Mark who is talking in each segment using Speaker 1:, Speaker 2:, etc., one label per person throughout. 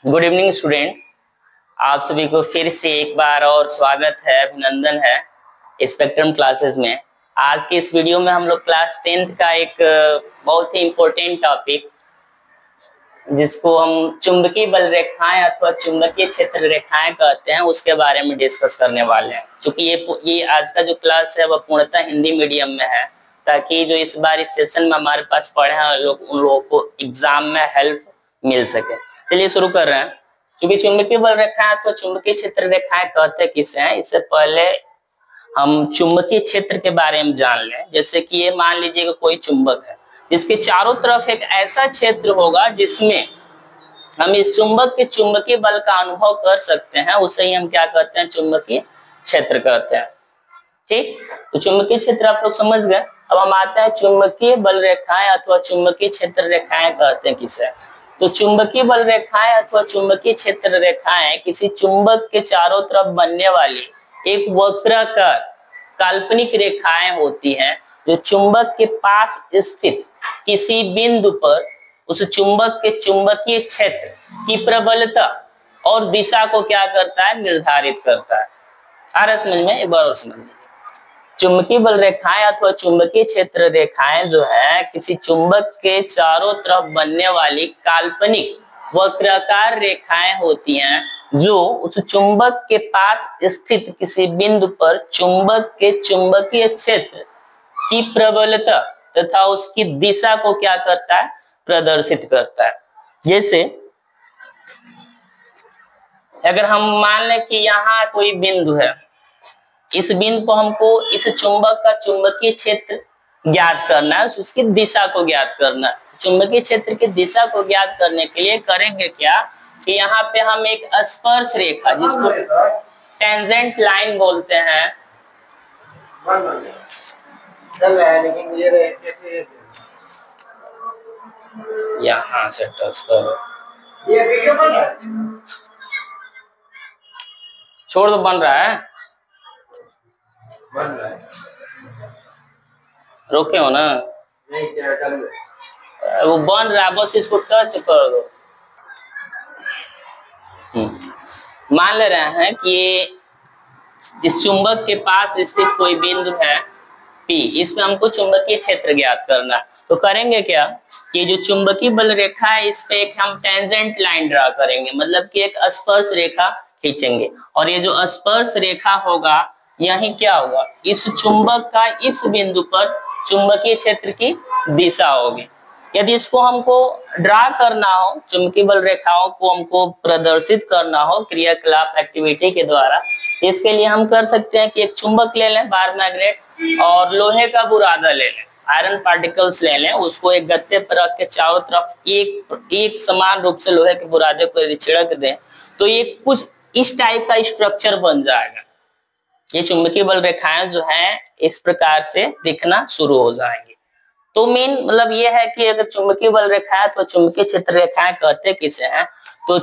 Speaker 1: Good evening student. आप सभी को फिर से एक बार और स्वागत है, अभिनंदन है स्पेक्ट्रम क्लासेस में। आज के इस वीडियो में हम लोग क्लास 10th का एक बहुत ही इम्पोर्टेंट टॉपिक जिसको हम चुंबकीय बल रेखाएं अथवा चुंबकीय क्षेत्र रेखाएं कहते हैं उसके बारे में डिस्कस करने वाले हैं। क्योंकि ये आज का जो क्लास है वह पूर्णतः हिंदी मीडियम में है, ताकि जो इस बार इस सेशन में हमारे पास पढ़े हैं उन लोगों को एग्जाम में हेल्प मिल सके। चलिए शुरू कर रहे हैं। क्योंकि चुंबकीय बल रेखाएं अथवा चुंबकीय क्षेत्र रेखाएं कहते किसे हैं, इससे पहले हम चुंबकीय क्षेत्र के बारे में जान लें। जैसे कि ये मान लीजिए कि कोई चुंबक है जिसके चारों तरफ एक ऐसा क्षेत्र होगा जिसमें हम इस चुंबक के चुंबकीय बल का अनुभव कर सकते हैं, उसे ही हम क्या कहते हैं, चुंबकीय क्षेत्र कहते हैं। ठीक, तो चुंबकीय क्षेत्र आप लोग समझ गए। अब हम आते हैं चुंबकीय बल रेखाएं अथवा चुंबकीय क्षेत्र रेखाएं कहते हैं किसे। तो चुंबकीय बल रेखाएं अथवा चुंबकीय क्षेत्र रेखाएं किसी चुंबक के चारों तरफ बनने वाली एक वक्राकार काल्पनिक रेखाएं होती हैं जो चुंबक के पास स्थित किसी बिंदु पर उस चुंबक के चुंबकीय क्षेत्र की प्रबलता और दिशा को क्या करता है, निर्धारित करता है। आ रहा समझ में? एक बार और समझ लीजिए। चुंबकीय बल रेखाएं अथवा चुंबकीय क्षेत्र रेखाएं जो है किसी चुंबक के चारों तरफ बनने वाली काल्पनिक वक्राकार रेखाएं होती हैं जो उस चुंबक के पास स्थित किसी बिंदु पर चुंबक के चुंबकीय क्षेत्र की प्रबलता तथा उसकी दिशा को क्या करता है, प्रदर्शित करता है। जैसे अगर हम मान लें कि यहाँ कोई बिंदु है, इस बिंदु को हमको इस चुंबक का चुंबकीय क्षेत्र ज्ञात करना है, उसकी दिशा को ज्ञात करना है। चुंबकीय क्षेत्र की दिशा को ज्ञात करने के लिए करेंगे क्या कि यहाँ पे हम एक स्पर्श रेखा जिसको टेंजेंट लाइन बोलते हैं, यहाँ से टच करो, छोड़ दो, बन रहा है, रोके हो ना, वो बन रहा है, बस इसको टच कर दो। मान ले रहे हैं कि इस चुंबक के पास स्थित कोई बिंदु है P, इसमें हमको चुंबकीय क्षेत्र ज्ञात करना है। तो करेंगे क्या कि जो चुंबकीय बल रेखा है इस पे एक हम टेंजेंट लाइन ड्रा करेंगे, मतलब कि एक स्पर्श रेखा खींचेंगे। और ये जो स्पर्श रेखा होगा यही क्या होगा, इस चुंबक का इस बिंदु पर चुंबकीय क्षेत्र की दिशा होगी। यदि इसको हमको ड्रा करना हो, चुंबकीय बल रेखाओं को हमको प्रदर्शित करना हो क्रियाकलाप एक्टिविटी के द्वारा, इसके लिए हम कर सकते हैं कि एक चुंबक ले लें, बार मैग्नेट, और लोहे का बुरादा ले लें, आयरन पार्टिकल्स ले लें, उसको एक गत्ते पर रख के चारों तरफ एक समान रूप से लोहे के बुरादे को यदि छिड़क दें तो ये कुछ इस टाइप का स्ट्रक्चर बन जाएगा। ये चुंबकीय बल रेखाएं जो है इस प्रकार से दिखना शुरू हो जाएंगी। तो मेन मतलब ये है कि अगर चुंबकीय बल रेखाएं तो चुंबकीय क्षेत्र रेखाएं कहते किसे हैं, तो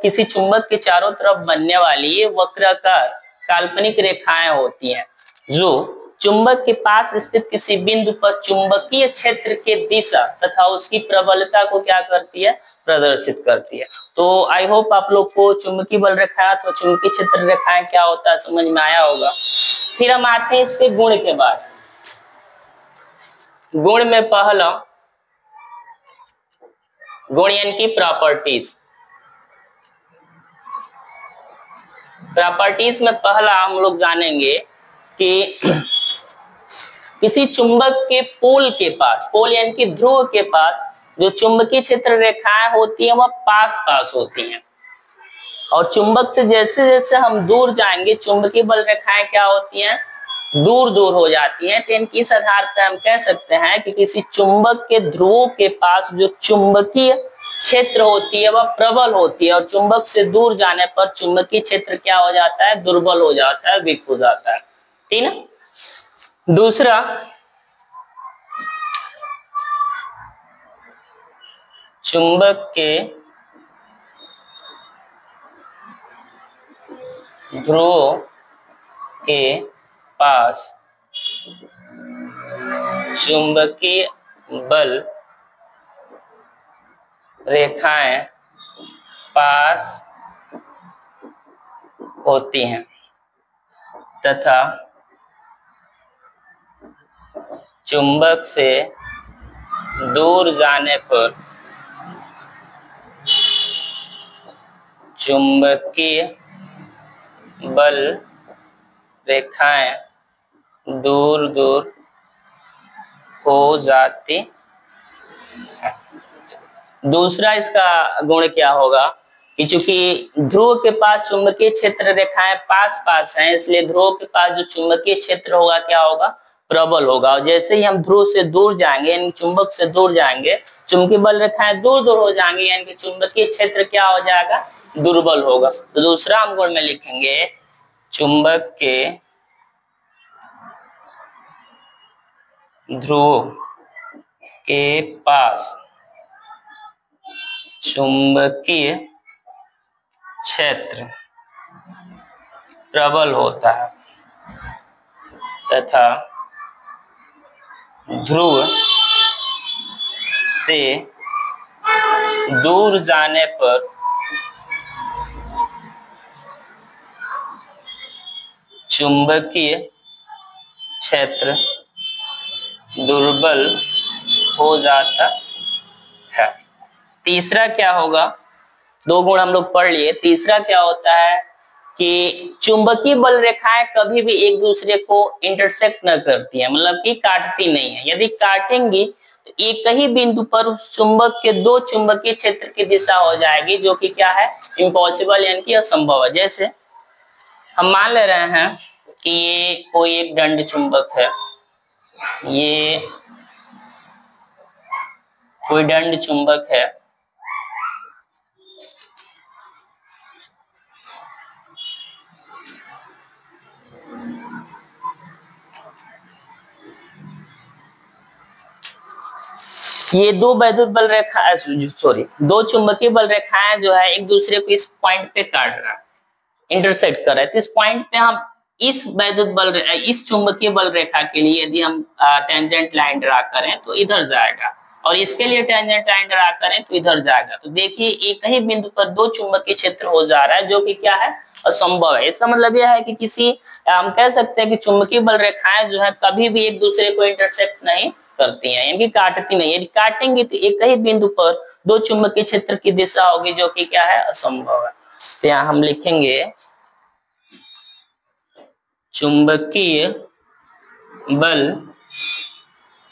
Speaker 1: किसी चुंबक के चारों तरफ बनने वाली ये वक्राकार काल्पनिक रेखाएं होती हैं जो चुंबक के पास स्थित किसी बिंदु पर चुंबकीय क्षेत्र के दिशा तथा उसकी प्रबलता को क्या करती है, प्रदर्शित करती है। तो आई होप आप लोग को चुंबकीय बल रेखाएं तो चुंबकीय क्षेत्र रेखाएं क्या होता है समझ में आया होगा। फिर हम आते हैं इसके गुण के बाद। गुण में पहला गुण यानी कि प्रॉपर्टीज। प्रॉपर्टीज में पहला हम लोग जानेंगे कि किसी चुंबक के पोल के पास, पोल यानी कि ध्रुव के पास जो चुंबकीय क्षेत्र रेखाएं होती हैं वह पास पास होती हैं, और चुंबक से जैसे जैसे हम दूर जाएंगे चुंबकीय बल रेखाएं क्या होती हैं, दूर दूर हो जाती हैं। तो इनकी इस आधार पर हम कह सकते हैं कि किसी चुंबक के ध्रुवों के पास जो चुंबकीय क्षेत्र होती है वह प्रबल होती है, और चुंबक से दूर जाने पर चुंबकीय क्षेत्र क्या हो जाता है, दुर्बल हो जाता है, वीक हो जाता है। ठीक है। दूसरा, चुंबक के ध्रुवों के पास चुंबकीय बल रेखाएं पास होती हैं तथा चुंबक से दूर जाने पर चुंबकीय बल रेखाएं दूर दूर हो जाती है। दूसरा इसका गुण क्या होगा कि चूंकि ध्रुव के पास चुंबकीय क्षेत्र रेखाएं पास पास हैं, इसलिए ध्रुव के पास जो चुंबकीय क्षेत्र होगा क्या होगा, प्रबल होगा। और जैसे ही हम ध्रुव से दूर जाएंगे यानी चुंबक से दूर जाएंगे, चुंबकीय बल रेखाएं दूर दूर हो जाएंगे, यानी कि चुंबकीय क्षेत्र क्या हो जाएगा, दुर्बल होगा। तो दूसरा हम गुण में लिखेंगे चुंबक के ध्रुव के पास चुंबकीय क्षेत्र प्रबल होता है तथा ध्रुव से दूर जाने पर चुंबकीय क्षेत्र दुर्बल हो जाता है। तीसरा क्या होगा, दो गुण हम लोग पढ़ लिए। तीसरा क्या होता है कि चुंबकीय बल रेखाएं कभी भी एक दूसरे को इंटरसेक्ट न करती हैं, मतलब कि काटती नहीं है। यदि काटेंगी तो एक ही बिंदु पर उस चुंबक के दो चुंबकीय क्षेत्र की दिशा हो जाएगी, जो कि क्या है, इम्पॉसिबल यानी कि असंभव है। जैसे हम मान ले रहे हैं कि ये कोई एक दंड चुंबक है, ये कोई दंड चुंबक है, ये दो वैद्युत बल रेखा दो चुंबकीय बल रेखाएं जो है एक दूसरे को इस पॉइंट पे काट रहा है, इंटरसेक्ट कर रहा है। तो इस पॉइंट पे हम इस वैद्युत बल इस चुंबकीय बल रेखा के लिए यदि हम टेंजेंट लाइन ड्रा करें तो इधर जाएगा, और इसके लिए टेंजेंट लाइन ड्रा करें तो इधर जाएगा। तो देखिए एक ही बिंदु पर दो चुंबकीय क्षेत्र हो जा रहा है, जो कि क्या है, असंभव है। इसका मतलब यह है कि किसी हम कह सकते हैं कि चुंबकीय बल रेखाएं जो है कभी भी एक दूसरे को इंटरसेक्ट नहीं करती हैं, यानी कि काटती नहीं। यदि काटेंगी तो एक ही बिंदु पर दो चुंबकीय क्षेत्र की दिशा होगी, जो कि क्या है, असंभव है। तो यहाँ हम लिखेंगे चुंबकीय बल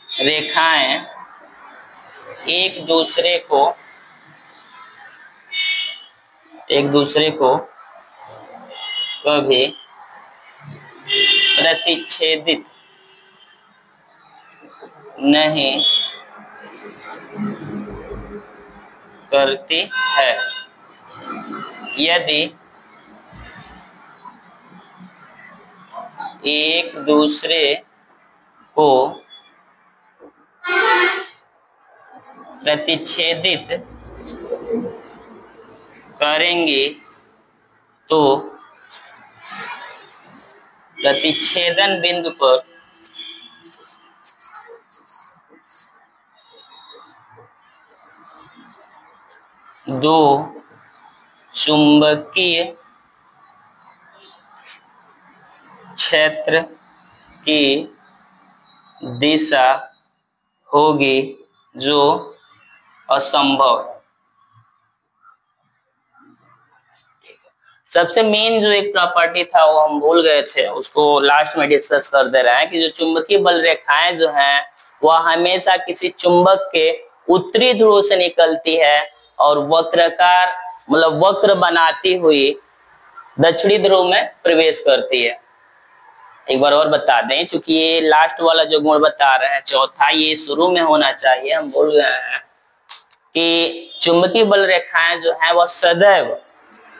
Speaker 1: रेखाएं एक दूसरे को कभी प्रतिच्छेदित नहीं करती है। यदि एक दूसरे को प्रतिच्छेदित करेंगे तो प्रतिच्छेदन बिंदु पर दो चुंबकीय क्षेत्र की दिशा होगी, जो असंभव है। सबसे मेन जो एक प्रॉपर्टी था वो हम भूल गए थे, उसको लास्ट में डिस्कस कर दे रहे हैं कि जो चुंबकीय बल रेखाएं जो हैं वह हमेशा किसी चुंबक के उत्तरी ध्रुव से निकलती है और वक्राकार मतलब वक्र बनाती हुई दक्षिणी ध्रुव में प्रवेश करती है। एक बार और बता दें, चूंकि ये लास्ट वाला जो गुण बता रहे हैं चौथा, ये शुरू में होना चाहिए, हम भूल गए हैं कि चुंबकीय बल रेखाएं जो है वह सदैव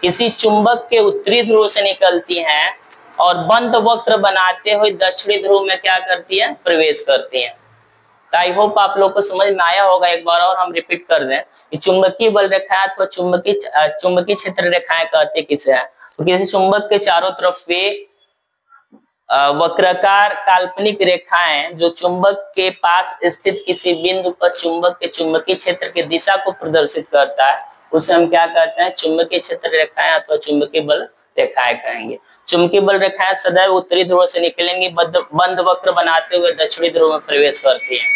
Speaker 1: किसी चुंबक के उत्तरी ध्रुव से निकलती हैं और बंद वक्र बनाते हुए दक्षिणी ध्रुव में क्या करती है, प्रवेश करती हैं। तो आई होप आप लोग को समझ में आया होगा। एक बार और हम रिपीट कर दें कि चुंबकीय बल रेखाएं अथवा चुंबकीय क्षेत्र रेखाएं कहते किसे हैं, तो किसी चुंबक के चारों तरफ वे वक्राकार काल्पनिक रेखाएं जो चुंबक के पास स्थित किसी बिंदु पर चुंबक के चुंबकीय क्षेत्र की दिशा को प्रदर्शित करता है, उसे हम क्या कहते हैं, चुंबकीय क्षेत्र रेखाएं अथवा चुंबकीय बल रेखाएं कहेंगे। चुंबकीय बल रेखाएं सदैव उत्तरी ध्रुव से निकलेंगी, बंद वक्र बनाते हुए दक्षिणी ध्रुव में प्रवेश करती हैं।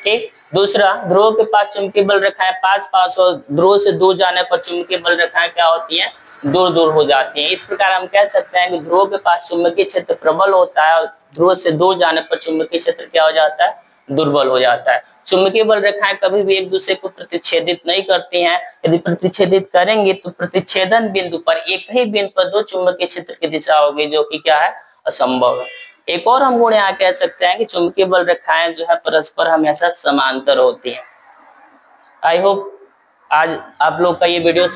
Speaker 1: ठीक। दूसरा, ध्रुव के पास चुंबकीय बल रेखाएं पास पास और ध्रुव से दूर जाने पर चुंबकीय बल रेखाएं क्या होती हैं, दूर दूर हो जाती हैं। इस प्रकार हम कह सकते हैं कि ध्रुव के पास चुंबकीय क्षेत्र प्रबल होता है और ध्रुव से दूर जाने पर चुंबकीय क्षेत्र क्या हो जाता है, दुर्बल हो जाता है। चुंबकीय बल रेखाएं कभी भी एक दूसरे को प्रतिच्छेदित नहीं करती हैं। यदि प्रतिच्छेदित करेंगे तो प्रतिच्छेदन बिंदु पर एक ही बिंदु पर दो चुंबकीय क्षेत्र की दिशा होगी, जो कि क्या है, असंभव है। एक और हम गुण यहाँ कह सकते हैं कि चुंबकीय बल रेखाएं जो है परस्पर हमेशा समांतर होती हैं। आई होप आज आप लोग का ये वीडियो